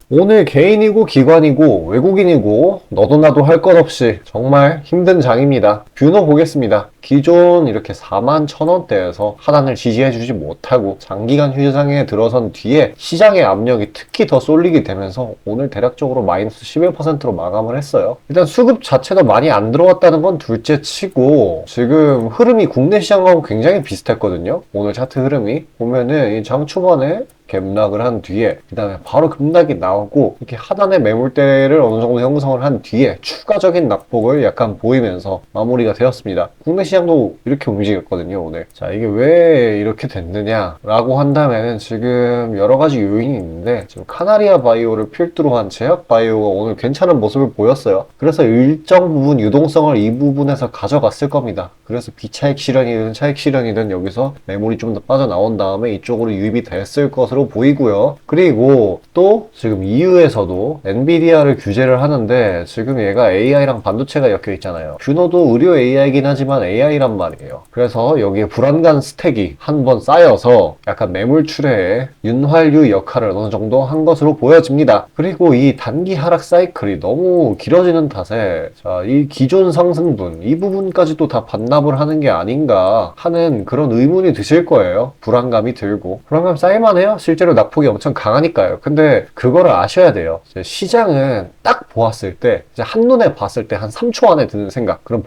오늘 개인이고 기관이고 외국인이고 너도 나도 할 것 없이 정말 힘든 장입니다. 뷰노 보겠습니다. 기존 이렇게 41,000원대에서 하단을 지지해주지 못하고 장기간 휴장에 들어선 뒤에 시장의 압력이 특히 더 쏠리게 되면서 오늘 대략적으로 마이너스 11%로 마감을 했어요. 일단 수급 자체도 많이 안 들어왔다는 건 둘째 치고 지금 흐름이 국내 시장하고 굉장히 비슷했거든요. 오늘 차트 흐름이 보면은 이 장 초반에 갭락을 한 뒤에 그 다음에 바로 급락이 나오고 이렇게 하단의 매물대를 어느 정도 형성을 한 뒤에 추가적인 낙폭을 약간 보이면서 마무리가 되었습니다. 국내 시장도 이렇게 움직였거든요, 오늘. 자, 이게 왜 이렇게 됐느냐 라고 한다면 지금 여러 가지 요인이 있는데 지금 카나리아 바이오를 필두로 한 제약 바이오가 오늘 괜찮은 모습을 보였어요. 그래서 일정 부분 유동성을 이 부분에서 가져갔을 겁니다. 그래서 비차익 실현이든 차익 실현이든 여기서 매물이 좀 더 빠져나온 다음에 이쪽으로 유입이 됐을 것으로 보이고요. 그리고 또 지금 EU에서도 엔비디아를 규제를 하는데 지금 얘가 AI랑 반도체가 엮여 있잖아요. 뷰노도 의료 AI이긴 하지만 AI란 말이에요. 그래서 여기에 불안간 스택이 한번 쌓여서 약간 매물출회에 윤활유 역할을 어느 정도 한 것으로 보여집니다. 그리고 이 단기 하락 사이클이 너무 길어지는 탓에 자, 이 기존 상승분 이 부분까지도 다 반납을 하는 게 아닌가 하는 그런 의문이 드실 거예요. 불안감이 들고 불안감 쌓일만해요. 실제로 낙폭이 엄청 강하니까요. 근데 그거를 아셔야 돼요. 시장은 딱 보았을 때 한눈에 봤을 때 한 3초 안에 드는 생각, 그런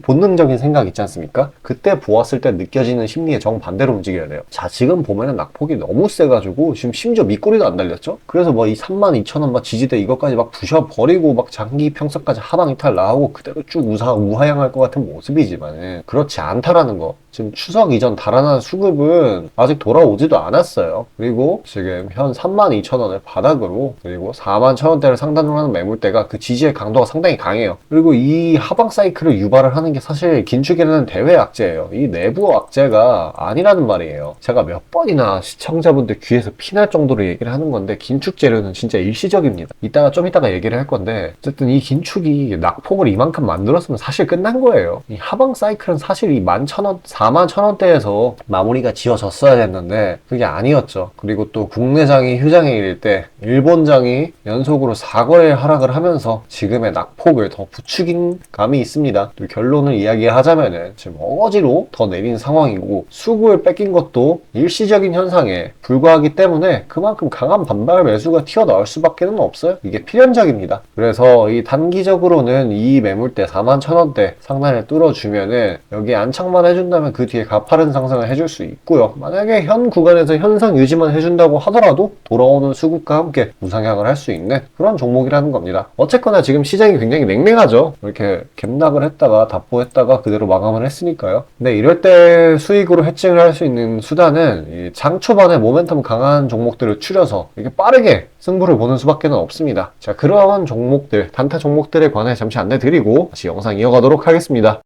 본능적인 생각 있지 않습니까? 그때 보았을 때 느껴지는 심리에 정반대로 움직여야 돼요. 자, 지금 보면은 낙폭이 너무 세가지고 지금 심지어 밑꼬리도 안 달렸죠? 그래서 뭐 이 32,000원 막 지지대 이것까지 막 부셔버리고 막 장기 평선까지 하방 이탈 나오고 그대로 쭉 우하향할 것 같은 모습이지만은 그렇지 않다라는 거. 지금 추석 이전 달아난 수급은 아직 돌아오지도 않았어요. 그리고 지금 현 32,000원을 바닥으로 그리고 41,000원대를 상단으로 하는 매물대가 그 지지의 강도가 상당히 강해요. 그리고 이 하방 사이클을 유발을 하는 게 사실 긴축이라는 대외 악재예요. 이 내부 악재가 아니라는 말이에요. 제가 몇 번이나 시청자분들 귀에서 피날 정도로 얘기를 하는 건데 긴축 재료는 진짜 일시적입니다. 좀 이따가 얘기를 할 건데 어쨌든 이 긴축이 낙폭을 이만큼 만들었으면 사실 끝난 거예요. 이 하방 사이클은 사실 이 11,000원, 41,000원대에서 마무리가 지어졌어야 됐는데 그게 아니었죠. 그리고 또 국내장이 휴장일일 때 일본장이 연속으로 4거래 하락을 하면서 지금의 낙폭을 더 부추긴 감이 있습니다. 또 결론을 이야기하자면은 지금 어거지로 더 내린 상황이고 수급을 뺏긴 것도 일시적인 현상에 불과하기 때문에 그만큼 강한 반발 매수가 튀어나올 수밖에 없어요. 이게 필연적입니다. 그래서 이 단기적으로는 이 매물대 41,000원대 상단을 뚫어주면은 여기 안착만 해준다면 그 뒤에 가파른 상승을 해줄 수 있고요. 만약에 현 구간에서 현상 유지만 해준다고 하더라도 돌아오는 수급과 함께 우상향을 할 수 있는 그런 종목이라는 겁니다. 어쨌거나 지금 시장이 굉장히 냉랭하죠. 이렇게 갭락을 했다가 답보했다가 그대로 마감을 했으니까요. 근데 이럴 때 수익으로 해칭을 할 수 있는 수단은 장 초반에 모멘텀 강한 종목들을 추려서 이렇게 빠르게 승부를 보는 수밖에 없습니다. 자, 그러한 종목들, 단타 종목들에 관해 잠시 안내 드리고 다시 영상 이어가도록 하겠습니다.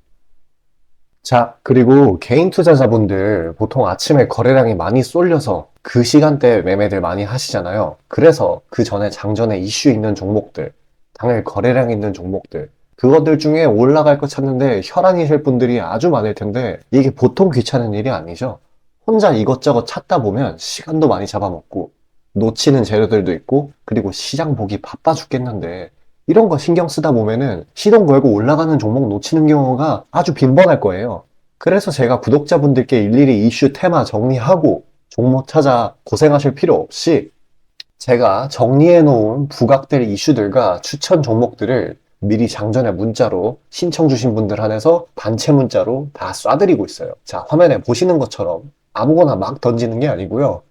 자, 그리고 개인 투자자분들 보통 아침에 거래량이 많이 쏠려서 그 시간대에 매매들 많이 하시잖아요. 그래서 그 전에 장전에 이슈 있는 종목들, 당일 거래량 있는 종목들, 그것들 중에 올라갈 거 찾는데 혈안이실 분들이 아주 많을 텐데 이게 보통 귀찮은 일이 아니죠. 혼자 이것저것 찾다 보면 시간도 많이 잡아먹고 놓치는 재료들도 있고 그리고 시장 보기 바빠 죽겠는데 이런 거 신경 쓰다 보면은 시동 걸고 올라가는 종목 놓치는 경우가 아주 빈번할 거예요. 그래서 제가 구독자분들께 일일이 이슈 테마 정리하고 종목 찾아 고생하실 필요 없이 제가 정리해 놓은 부각될 이슈들과 추천 종목들을 미리 장전에 문자로 신청 주신 분들 한해서 단체 문자로 다 쏴드리고 있어요. 자, 화면에 보시는 것처럼 아무거나 막 던지는 게 아니고요.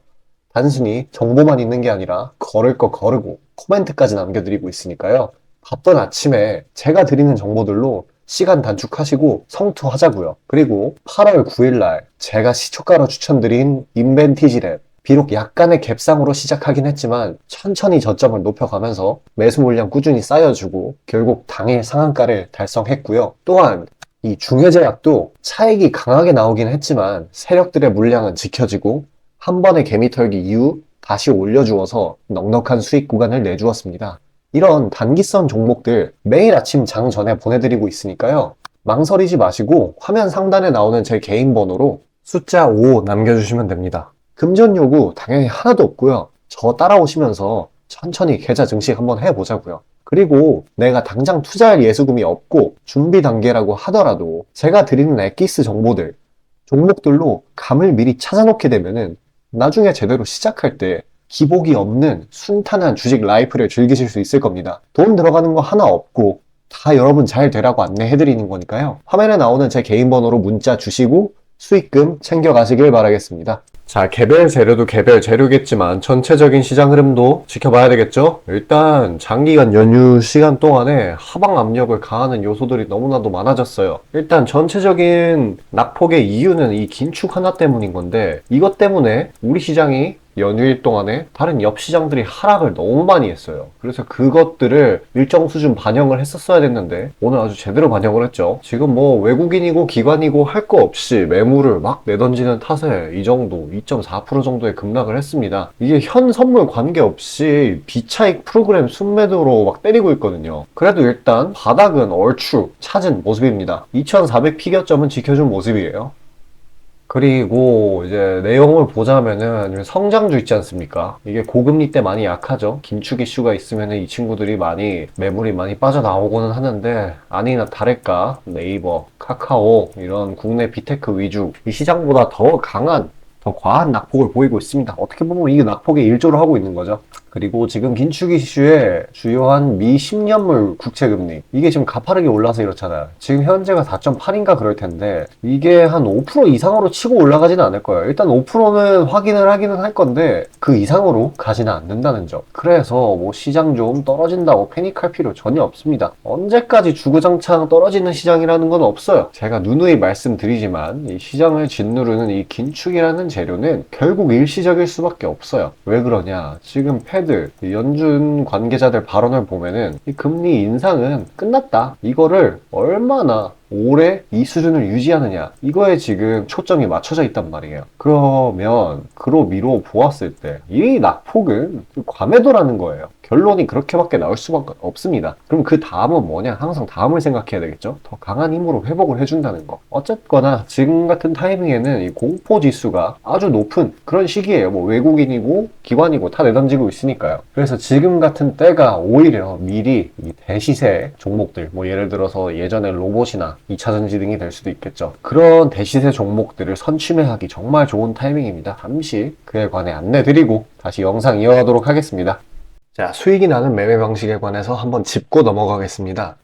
단순히 정보만 있는 게 아니라 걸을 거 거르고 코멘트까지 남겨드리고 있으니까요. 바쁜 아침에 제가 드리는 정보들로 시간 단축하시고 성투하자고요. 그리고 8월 9일날 제가 시초가로 추천드린 인벤티지랩 비록 약간의 갭상으로 시작하긴 했지만 천천히 저점을 높여가면서 매수 물량 꾸준히 쌓여주고 결국 당일 상한가를 달성했고요. 또한 이 중해제약도 차익이 강하게 나오긴 했지만 세력들의 물량은 지켜지고 한 번의 개미 털기 이후 다시 올려주어서 넉넉한 수익 구간을 내주었습니다. 이런 단기성 종목들 매일 아침 장 전에 보내드리고 있으니까요. 망설이지 마시고 화면 상단에 나오는 제 개인 번호로 숫자 5 남겨주시면 됩니다. 금전 요구 당연히 하나도 없고요. 저 따라오시면서 천천히 계좌 증식 한번 해보자고요. 그리고 내가 당장 투자할 예수금이 없고 준비 단계라고 하더라도 제가 드리는 엑기스 정보들, 종목들로 감을 미리 찾아놓게 되면은 나중에 제대로 시작할 때 기복이 없는 순탄한 주식 라이프를 즐기실 수 있을 겁니다. 돈 들어가는 거 하나 없고 다 여러분 잘 되라고 안내해드리는 거니까요. 화면에 나오는 제 개인 번호로 문자 주시고 수익금 챙겨가시길 바라겠습니다. 자, 개별 재료도 개별 재료겠지만 전체적인 시장 흐름도 지켜봐야 되겠죠? 일단 장기간 연휴 시간 동안에 하방 압력을 가하는 요소들이 너무나도 많아졌어요. 일단 전체적인 낙폭의 이유는 이 긴축 하나 때문인 건데, 이것 때문에 우리 시장이 연휴일 동안에 다른 옆 시장들이 하락을 너무 많이 했어요. 그래서 그것들을 일정 수준 반영을 했었어야 됐는데 오늘 아주 제대로 반영을 했죠. 지금 뭐 외국인이고 기관이고 할 거 없이 매물을 막 내던지는 탓에 이 정도 2.4% 정도의 급락을 했습니다. 이게 현 선물 관계없이 비차익 프로그램 순매도로 막 때리고 있거든요. 그래도 일단 바닥은 얼추 찾은 모습입니다. 2400 피겨점은 지켜준 모습이에요. 그리고 이제 내용을 보자면은 성장주 있지 않습니까? 이게 고금리 때 많이 약하죠. 긴축 이슈가 있으면은 이 친구들이 많이 매물이 많이 빠져나오고는 하는데, 아니나 다를까 네이버, 카카오 이런 국내 빅테크 위주 이 시장보다 더 강한, 더 과한 낙폭을 보이고 있습니다. 어떻게 보면 이게 낙폭에 일조를 하고 있는 거죠. 그리고 지금 긴축 이슈의 주요한 미 10년물 국채금리, 이게 지금 가파르게 올라서 이렇잖아요. 지금 현재가 4.8인가 그럴 텐데 이게 한 5% 이상으로 치고 올라가지는 않을 거예요. 일단 5%는 확인을 하기는 할 건데 그 이상으로 가지는 않는다는 점. 그래서 뭐 시장 좀 떨어진다고 패닉할 필요 전혀 없습니다. 언제까지 주구장창 떨어지는 시장이라는 건 없어요. 제가 누누이 말씀드리지만 이 시장을 짓누르는 이 긴축이라는 재료는 결국 일시적일 수밖에 없어요. 왜 그러냐? 지금 패드, 연준 관계자들 발언을 보면은 이 금리 인상은 끝났다. 이거를 얼마나 오래 이 수준을 유지하느냐, 이거에 지금 초점이 맞춰져 있단 말이에요. 그러면 그로미로 보았을 때 이 낙폭은 과매도라는 거예요. 결론이 그렇게밖에 나올 수밖에 없습니다. 그럼 그 다음은 뭐냐? 항상 다음을 생각해야 되겠죠? 더 강한 힘으로 회복을 해준다는 거. 어쨌거나 지금 같은 타이밍에는 이 공포지수가 아주 높은 그런 시기예요. 뭐 외국인이고 기관이고 다 내던지고 있으니까요. 그래서 지금 같은 때가 오히려 미리 이 대시세 종목들, 뭐 예를 들어서 예전에 로봇이나 2차전지 등이 될 수도 있겠죠. 그런 대시세 종목들을 선취매하기 정말 좋은 타이밍입니다. 잠시 그에 관해 안내드리고 다시 영상 이어가도록 하겠습니다. 자, 수익이 나는 매매 방식에 관해서 한번 짚고 넘어가겠습니다.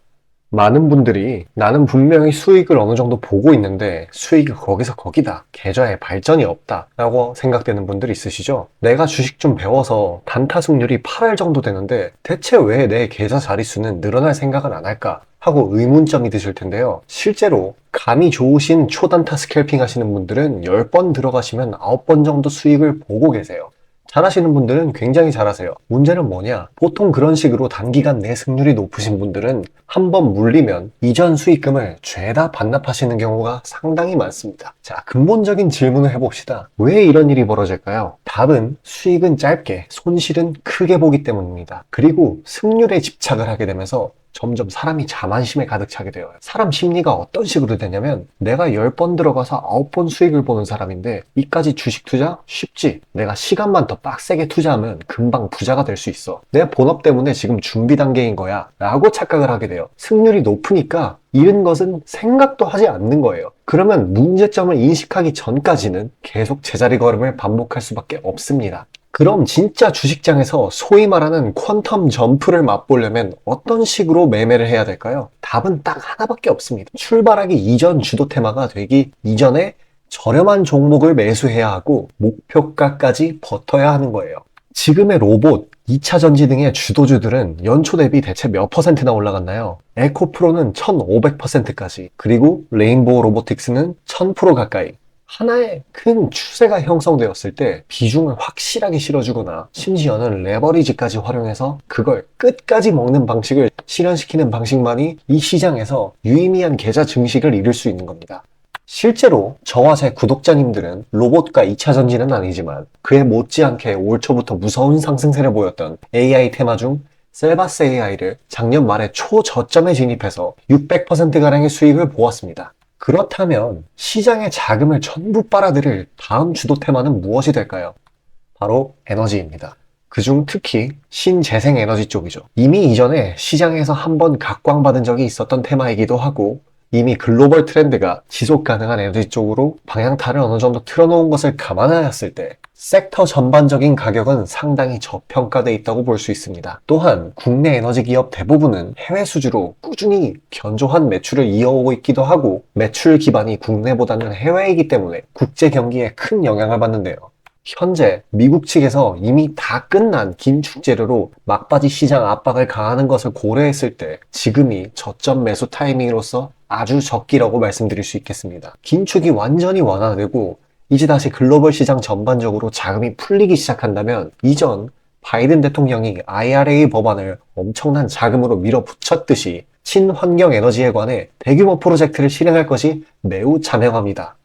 많은 분들이 나는 분명히 수익을 어느 정도 보고 있는데 수익이 거기서 거기다, 계좌에 발전이 없다 라고 생각되는 분들 있으시죠? 내가 주식 좀 배워서 단타 승률이 8할 정도 되는데 대체 왜 내 계좌 자릿수는 늘어날 생각은 안 할까 하고 의문점이 드실 텐데요. 실제로 감이 좋으신 초단타 스캘핑 하시는 분들은 10번 들어가시면 9번 정도 수익을 보고 계세요. 잘하시는 분들은 굉장히 잘하세요. 문제는 뭐냐? 보통 그런 식으로 단기간 내 승률이 높으신 분들은 한번 물리면 이전 수익금을 죄다 반납하시는 경우가 상당히 많습니다. 자, 근본적인 질문을 해봅시다. 왜 이런 일이 벌어질까요? 답은 수익은 짧게, 손실은 크게 보기 때문입니다. 그리고 승률에 집착을 하게 되면서 점점 사람이 자만심에 가득 차게 돼요. 사람 심리가 어떤 식으로 되냐면, 내가 10번 들어가서 9번 수익을 보는 사람인데 이까지 주식 투자? 쉽지. 내가 시간만 더 빡세게 투자하면 금방 부자가 될 수 있어. 내 본업 때문에 지금 준비 단계인 거야 라고 착각을 하게 돼요. 승률이 높으니까 잃은 것은 생각도 하지 않는 거예요. 그러면 문제점을 인식하기 전까지는 계속 제자리 걸음을 반복할 수밖에 없습니다. 그럼 진짜 주식장에서 소위 말하는 퀀텀 점프를 맛보려면 어떤 식으로 매매를 해야 될까요? 답은 딱 하나밖에 없습니다. 출발하기 이전 주도 테마가 되기 이전에 저렴한 종목을 매수해야 하고 목표가까지 버텨야 하는 거예요. 지금의 로봇, 2차전지 등의 주도주들은 연초 대비 대체 몇 %나 올라갔나요? 에코프로는 1500%까지, 그리고 레인보우 로보틱스는 1000% 가까이. 하나의 큰 추세가 형성되었을 때 비중을 확실하게 실어주거나 심지어는 레버리지까지 활용해서 그걸 끝까지 먹는 방식을 실현시키는 방식만이 이 시장에서 유의미한 계좌 증식을 이룰 수 있는 겁니다. 실제로 저와 제 구독자님들은 로봇과 2차전지는 아니지만 그에 못지않게 올 초부터 무서운 상승세를 보였던 AI 테마 중 셀바스 AI를 작년 말에 초저점에 진입해서 600%가량의 수익을 보았습니다. 그렇다면 시장의 자금을 전부 빨아들일 다음 주도 테마는 무엇이 될까요? 바로 에너지입니다. 그중 특히 신재생에너지 쪽이죠. 이미 이전에 시장에서 한번 각광받은 적이 있었던 테마이기도 하고 이미 글로벌 트렌드가 지속 가능한 에너지 쪽으로 방향타를 어느 정도 틀어놓은 것을 감안하였을 때 섹터 전반적인 가격은 상당히 저평가되어 있다고 볼 수 있습니다. 또한 국내 에너지 기업 대부분은 해외 수주로 꾸준히 견조한 매출을 이어오고 있기도 하고 매출 기반이 국내보다는 해외이기 때문에 국제 경기에 큰 영향을 받는데요. 현재 미국 측에서 이미 다 끝난 긴축 재료로 막바지 시장 압박을 가하는 것을 고려했을 때 지금이 저점 매수 타이밍으로서 아주 적기라고 말씀드릴 수 있겠습니다. 긴축이 완전히 완화되고 이제 다시 글로벌 시장 전반적으로 자금이 풀리기 시작한다면 이전 바이든 대통령이 IRA 법안을 엄청난 자금으로 밀어붙였듯이 친환경 에너지에 관해 대규모 프로젝트를 실행할 것이 매우 자명합니다.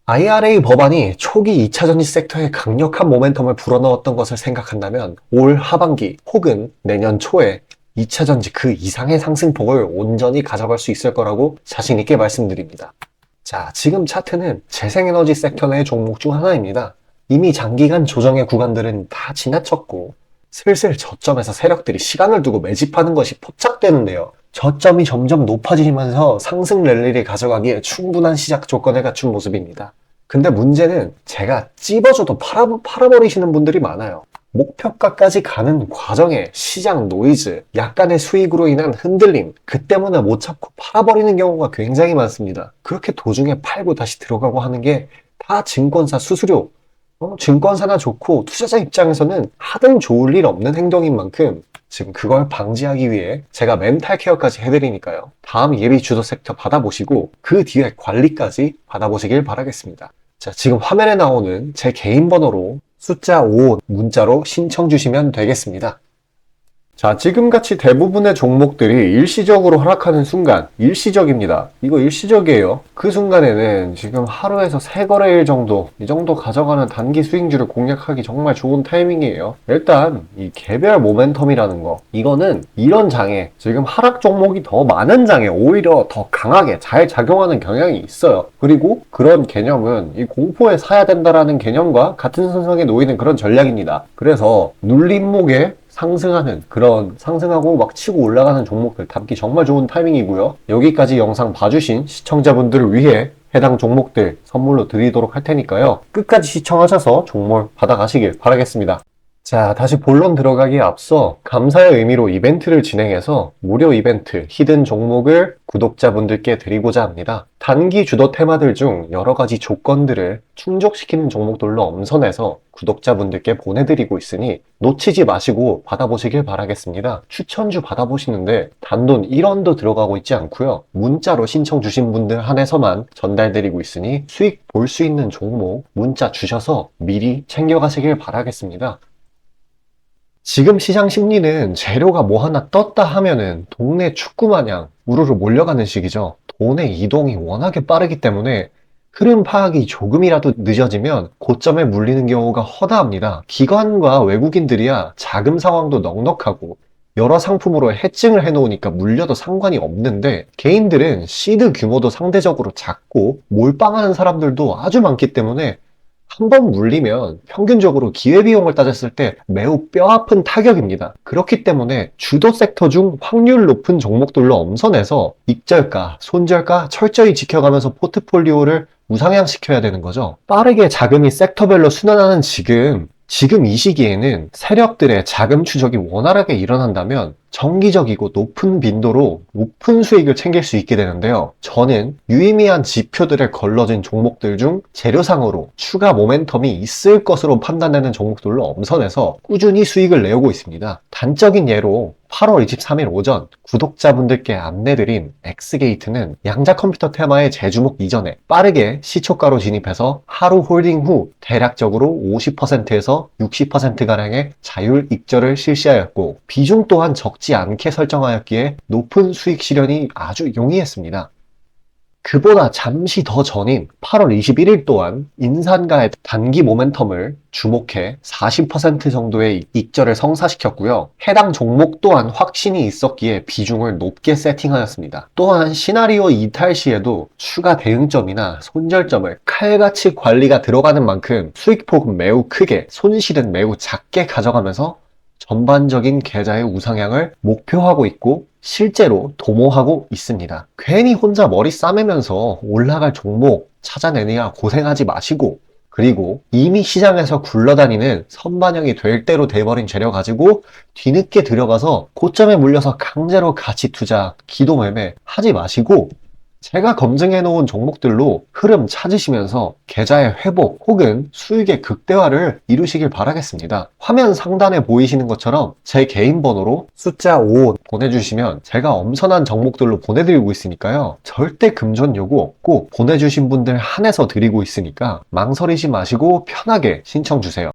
IRA 법안이 초기 2차전지 섹터에 강력한 모멘텀을 불어넣었던 것을 생각한다면 올 하반기 혹은 내년 초에 2차전지 그 이상의 상승폭을 온전히 가져갈 수 있을 거라고 자신있게 말씀드립니다. 자, 지금 차트는 재생에너지 섹터 내 종목 중 하나입니다. 이미 장기간 조정의 구간들은 다 지나쳤고 슬슬 저점에서 세력들이 시간을 두고 매집하는 것이 포착되는데요. 저점이 점점 높아지면서 상승 랠리를 가져가기에 충분한 시작 조건을 갖춘 모습입니다. 근데 문제는 제가 찝어줘도 팔아버리시는 분들이 많아요. 목표가까지 가는 과정에 시장 노이즈, 약간의 수익으로 인한 흔들림, 그 때문에 못 참고 팔아버리는 경우가 굉장히 많습니다. 그렇게 도중에 팔고 다시 들어가고 하는 게 다 증권사 수수료, 증권사나 좋고 투자자 입장에서는 하등 좋을 일 없는 행동인 만큼 지금 그걸 방지하기 위해 제가 멘탈 케어까지 해드리니까요. 다음 예비 주도 섹터 받아보시고 그 뒤에 관리까지 받아보시길 바라겠습니다. 자, 지금 화면에 나오는 제 개인 번호로 숫자 5 문자로 신청 주시면 되겠습니다. 자, 지금같이 대부분의 종목들이 일시적으로 하락하는 순간, 일시적입니다. 이거 일시적이에요. 그 순간에는 지금 하루에서 3거래일 정도, 이 정도 가져가는 단기 수익률을 공략하기 정말 좋은 타이밍이에요. 일단 이 개별 모멘텀이라는 거, 이거는 이런 장에, 지금 하락 종목이 더 많은 장에 오히려 더 강하게 잘 작용하는 경향이 있어요. 그리고 그런 개념은 이 공포에 사야 된다라는 개념과 같은 선상에 놓이는 그런 전략입니다. 그래서 눌림목에 상승하는 그런 상승하고 막 치고 올라가는 종목들 담기 정말 좋은 타이밍이고요. 여기까지 영상 봐주신 시청자분들을 위해 해당 종목들 선물로 드리도록 할 테니까요. 끝까지 시청하셔서 종목 받아가시길 바라겠습니다. 자, 다시 본론 들어가기에 앞서 감사의 의미로 이벤트를 진행해서 무료 이벤트 히든 종목을 구독자분들께 드리고자 합니다. 단기 주도 테마들 중 여러 가지 조건들을 충족시키는 종목들로 엄선해서 구독자분들께 보내드리고 있으니 놓치지 마시고 받아보시길 바라겠습니다. 추천주 받아보시는데 단돈 1원도 들어가고 있지 않고요. 문자로 신청 주신 분들 한해서만 전달드리고 있으니 수익 볼 수 있는 종목 문자 주셔서 미리 챙겨가시길 바라겠습니다. 지금 시장 심리는 재료가 뭐 하나 떴다 하면은 동네 축구 마냥 우르르 몰려가는 시기죠. 돈의 이동이 워낙에 빠르기 때문에 흐름 파악이 조금이라도 늦어지면 고점에 물리는 경우가 허다합니다. 기관과 외국인들이야 자금 상황도 넉넉하고 여러 상품으로 해칭을 해놓으니까 물려도 상관이 없는데 개인들은 시드 규모도 상대적으로 작고 몰빵하는 사람들도 아주 많기 때문에 한번 물리면 평균적으로 기회비용을 따졌을 때 매우 뼈아픈 타격입니다. 그렇기 때문에 주도 섹터 중 확률 높은 종목들로 엄선해서 익절가, 손절가 철저히 지켜가면서 포트폴리오를 우상향시켜야 되는 거죠. 빠르게 자금이 섹터별로 순환하는 지금 이 시기에는 세력들의 자금 추적이 원활하게 일어난다면 정기적이고 높은 빈도로 높은 수익을 챙길 수 있게 되는데요. 저는 유의미한 지표들에 걸러진 종목들 중 재료상으로 추가 모멘텀이 있을 것으로 판단되는 종목들로 엄선해서 꾸준히 수익을 내오고 있습니다. 단적인 예로 8월 23일 오전 구독자분들께 안내드린 엑스게이트는 양자 컴퓨터 테마의 재주목 이전에 빠르게 시초가로 진입해서 하루 홀딩 후 대략적으로 50%에서 60%가량의 자율 익절을 실시하였고 비중 또한 적지 않게 설정하였기에 높은 수익 실현이 아주 용이했습니다. 그보다 잠시 더 전인 8월 21일 또한 인산가의 단기 모멘텀을 주목해 40% 정도의 익절을 성사시켰고요. 해당 종목 또한 확신이 있었기에 비중을 높게 세팅하였습니다. 또한 시나리오 이탈 시에도 추가 대응점이나 손절점을 칼같이 관리가 들어가는 만큼 수익폭은 매우 크게, 손실은 매우 작게 가져가면서 전반적인 계좌의 우상향을 목표하고 있고 실제로 도모하고 있습니다. 괜히 혼자 머리 싸매면서 올라갈 종목 찾아내느냐 고생하지 마시고, 그리고 이미 시장에서 굴러다니는 선반영이 될 대로 돼버린 재료 가지고 뒤늦게 들어가서 고점에 물려서 강제로 가치 투자, 기도 매매 하지 마시고, 제가 검증해 놓은 종목들로 흐름 찾으시면서 계좌의 회복 혹은 수익의 극대화를 이루시길 바라겠습니다. 화면 상단에 보이시는 것처럼 제 개인 번호로 숫자 5 보내주시면 제가 엄선한 종목들로 보내드리고 있으니까요. 절대 금전 요구 없고 보내주신 분들 한해서 드리고 있으니까 망설이지 마시고 편하게 신청 주세요.